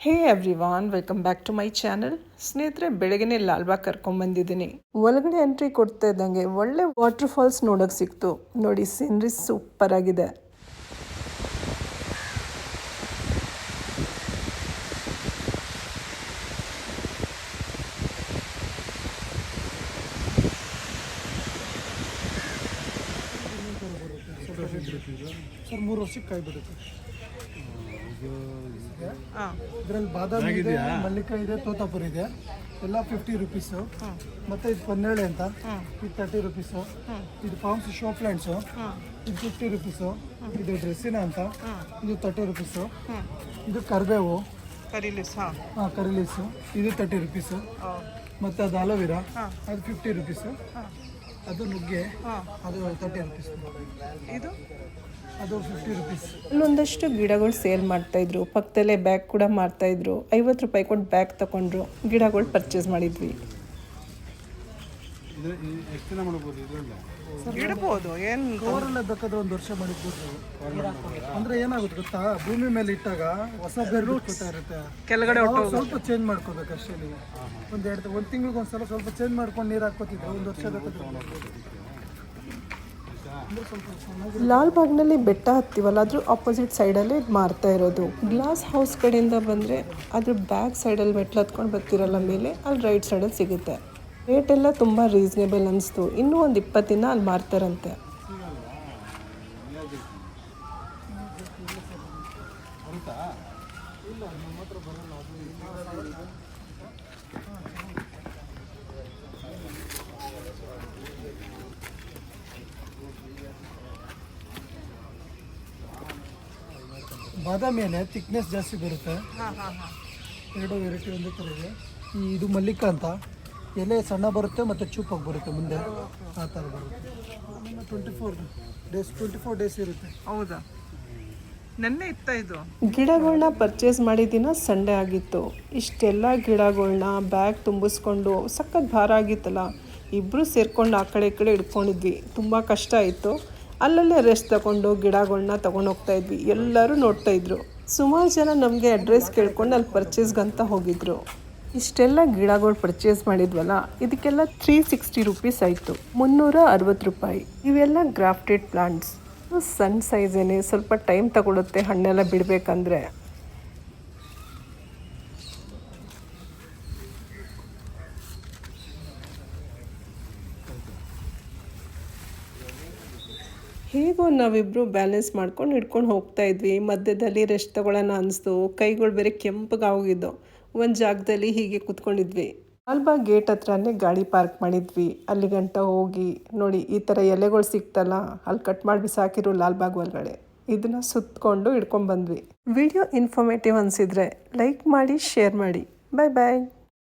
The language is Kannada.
Hey everyone, welcome back to my channel. ಸ್ನೇಹಿತರೆ, ಬೆಳಗ್ಗೆನೆ ಲಾಲ್ಬಾಗ್ ಕರ್ಕೊಂಡ್ಬಂದಿದ್ದೀನಿ. ಒಳಗಡೆ ಎಂಟ್ರಿ ಕೊಡ್ತಾ ಇದ್ದಂಗೆ ಒಳ್ಳೆ ವಾಟರ್ ಫಾಲ್ಸ್ ನೋಡೋಕೆ ಸಿಕ್ತು. ನೋಡಿ, ಸೀನ್ರಿ ಸೂಪರ್ ಆಗಿದೆ. ಸರ್ 3 ವರ್ಷಕ್ಕೆ ಕಾಯಿ ಬಿಡುತ್ತೆ. ಇದರಲ್ಲಿ ಬಾದಾಮಿ ಇದೆ, ಮಲ್ಲಿಕಾಯಿ ಇದೆ, ತೋತಾಪುರಿ ಇದೆ. ಎಲ್ಲ 50 ರುಪೀಸು. ಮತ್ತು ಇದು ಪನ್ನೇಳೆ ಅಂತ, ಇದು 30 ರುಪೀಸು. ಇದು ಪಾಮ್ಸ್ ಶೋ ಪ್ಲಾಂಟ್ಸು, ಇದು 50 ರುಪೀಸು. ಇದು ಡ್ರೆಸ್ಸಿನ ಅಂತ, ಇದು 30 ರುಪೀಸು. ಇದು ಕರಿಬೇವು, ಕರಿ ಲೀವ್ಸು, ಇದು 30 ರುಪೀಸು. ಮತ್ತು ಅದು ಅಲೋವೆರಾ, ಅದು 50 ರುಪೀಸು. ಅದು ನುಗ್ಗೆ, ಅದು 30 ರುಪೀಸ್. ಇದು ಅದು 50 ರುಪೀಸ್. ಅಲ್ಲೊಂದಷ್ಟು ಗಿಡಗಳು ಸೇಲ್ ಮಾಡ್ತಾಯಿದ್ರು. ಪಕ್ಕದಲ್ಲೇ ಬ್ಯಾಗ್ ಕೂಡ ಮಾರ್ತಾಯಿದ್ರು. 50 ರೂಪಾಯಿ ಕೊಟ್ಟು ಬ್ಯಾಗ್ ತಗೊಂಡ್ರು. ಗಿಡಗಳು ಪರ್ಚೇಸ್ ಮಾಡಿದ್ವಿ. ಇಡ್ಬೋದು, ಏನು ಕವರಲ್ಲೇ ಬೇಕಾದ್ರೆ 1 ವರ್ಷ ಮಾಡಿದ್ಬಿಟ್ಟು. ಅಂದರೆ ಏನಾಗುತ್ತೆ ಗೊತ್ತಾ, ಭೂಮಿ ಮೇಲೆ ಇಟ್ಟಾಗ ಹೊಸ ಬೇರೆ ರೂಟ್ಸ್ ಇರುತ್ತೆ. ಕೆಳಗಡೆ ಸ್ವಲ್ಪ ಚೇಂಜ್ ಮಾಡ್ಕೋಬೇಕು ಅಷ್ಟೇ. ನೀವು ಒಂದು ತಿಂಗಳಿಗೆ ಒಂದ್ಸಲ ಸ್ವಲ್ಪ ಚೇಂಜ್ ಮಾಡ್ಕೊಂಡು ನೀರು ಹಾಕ್ಕೋತಿದ್ರೆ 1 ವರ್ಷ ಬೇಕಾದ್ರೆ. ಲಾಲ್ಬಾಗ್ನಲ್ಲಿ ಬೆಟ್ಟ ಹತ್ತೀವಲ್ಲ, ಅದ್ರ ಆಪೋಸಿಟ್ ಸೈಡಲ್ಲಿ ಮಾರ್ತಾ ಇರೋದು. ಗ್ಲಾಸ್ ಹೌಸ್ ಕಡೆಯಿಂದ ಬಂದರೆ ಅದ್ರ ಬ್ಯಾಕ್ ಸೈಡಲ್ಲಿ ಮೆಟ್ಲು ಹತ್ಕೊಂಡು ಬರ್ತಿರಲ್ಲ ಮೇಲೆ, ಅಲ್ಲಿ ರೈಟ್ ಸೈಡಲ್ಲಿ ಸಿಗುತ್ತೆ. ರೇಟ್ ಎಲ್ಲ ತುಂಬ ರೀಸನೇಬಲ್ ಅನಿಸ್ತು. ಇನ್ನೂ ಒಂದು 20 ದಿನ ಅಲ್ಲಿ ಮಾರ್ತಾರಂತೆ. ಬಾದಾಮಿ ಎಲೆ ಥಿಕ್ನೆಸ್ ಜಾಸ್ತಿ ಬರುತ್ತೆ. 2 ವೆರೈಟಿ ಒಂದೇ ಥರ ಇದೆ. ಇದು ಮಲ್ಲಿಕ ಅಂತ, ಎಲೆ ಸಣ್ಣ ಬರುತ್ತೆ ಮತ್ತು ಚೂಪಾಗಿ ಬರುತ್ತೆ ಮುಂದೆ, ಆ ಥರ ಬರುತ್ತೆ. 24 ಡೇಸ್ ಇರುತ್ತೆ. ಹೌದಾ? ನೆನ್ನೆ ಇತ್ತ ಇದು. ಗಿಡಗಳನ್ನ ಪರ್ಚೇಸ್ ಮಾಡಿದ ಸಂಡೇ ಆಗಿತ್ತು. ಇಷ್ಟೆಲ್ಲ ಗಿಡಗಳನ್ನ ಬ್ಯಾಗ್ ತುಂಬಿಸ್ಕೊಂಡು ಸಖತ್ ಭಾರ ಆಗಿತ್ತಲ್ಲ. ಇಬ್ಬರು ಸೇರ್ಕೊಂಡು ಆ ಕಡೆ ಈ ಕಡೆ ಹಿಡ್ಕೊಂಡಿದ್ವಿ. ತುಂಬ ಕಷ್ಟ ಆಯಿತು. ಅಲ್ಲಲ್ಲೇ ರೆಸ್ಟ್ ತಗೊಂಡು ಗಿಡಗಳನ್ನ ತೊಗೊಂಡೋಗ್ತಾ ಇದ್ವಿ. ಎಲ್ಲರೂ ನೋಡ್ತಾ ಇದ್ರು. ಸುಮಾರು ಜನ ನಮಗೆ ಅಡ್ರೆಸ್ ಕೇಳ್ಕೊಂಡು ಅಲ್ಲಿ ಪರ್ಚೇಸ್ಗಂತ ಹೋಗಿದ್ರು. ಇಷ್ಟೆಲ್ಲ ಗಿಡಗಳು ಪರ್ಚೇಸ್ ಮಾಡಿದ್ವಲ್ಲ, ಇದಕ್ಕೆಲ್ಲ 360 ರುಪೀಸ್ ಆಯಿತು. 360 ರೂಪಾಯಿ. ಇವೆಲ್ಲ ಗ್ರಾಫ್ಟೆಡ್ ಪ್ಲಾಂಟ್ಸ್. ಸಣ್ಣ ಸೈಜೇನೆ, ಸ್ವಲ್ಪ ಟೈಮ್ ತಗೊಳುತ್ತೆ ಹಣ್ಣೆಲ್ಲ ಬಿಡಬೇಕಂದ್ರೆ. ಹೇಗೋ ನಾವಿಬ್ಬರು ಬ್ಯಾಲೆನ್ಸ್ ಮಾಡ್ಕೊಂಡು ಹಿಡ್ಕೊಂಡು ಹೋಗ್ತಾ ಇದ್ವಿ. ಮಧ್ಯದಲ್ಲಿ ರೆಸ್ಟ್ ತಗೊಳ್ಳೋಣ ಅನಿಸ್ತು. ಕೈಗಳು ಬೇರೆ ಕೆಂಪಗಾಗೋಗಿದ್ದವು. ಒಂದು ಜಾಗದಲ್ಲಿ ಹೀಗೆ ಕೂತ್ಕೊಂಡಿದ್ವಿ. ಲಾಲ್ಬಾಗ್ ಗೇಟ್ ಹತ್ರನೇ ಗಾಡಿ ಪಾರ್ಕ್ ಮಾಡಿದ್ವಿ. ಅಲ್ಲಿ ಗಂಟ ಹೋಗಿ ನೋಡಿ, ಈ ಥರ ಎಲೆಗಳು ಸಿಕ್ತಲ್ಲ, ಅಲ್ಲಿ ಕಟ್ ಮಾಡಿ ಬಿಸಾಕಿರೋ ಲಾಲ್ಬಾಗ್ ಒಳಗಡೆ. ಇದನ್ನು ಸುತ್ತಕೊಂಡು ಹಿಡ್ಕೊಂಡು ಬಂದ್ವಿ. ವಿಡಿಯೋ ಇನ್ಫಾರ್ಮೇಟಿವ್ ಅನಿಸಿದರೆ ಲೈಕ್ ಮಾಡಿ, ಶೇರ್ ಮಾಡಿ. ಬಾಯ್ ಬಾಯ್.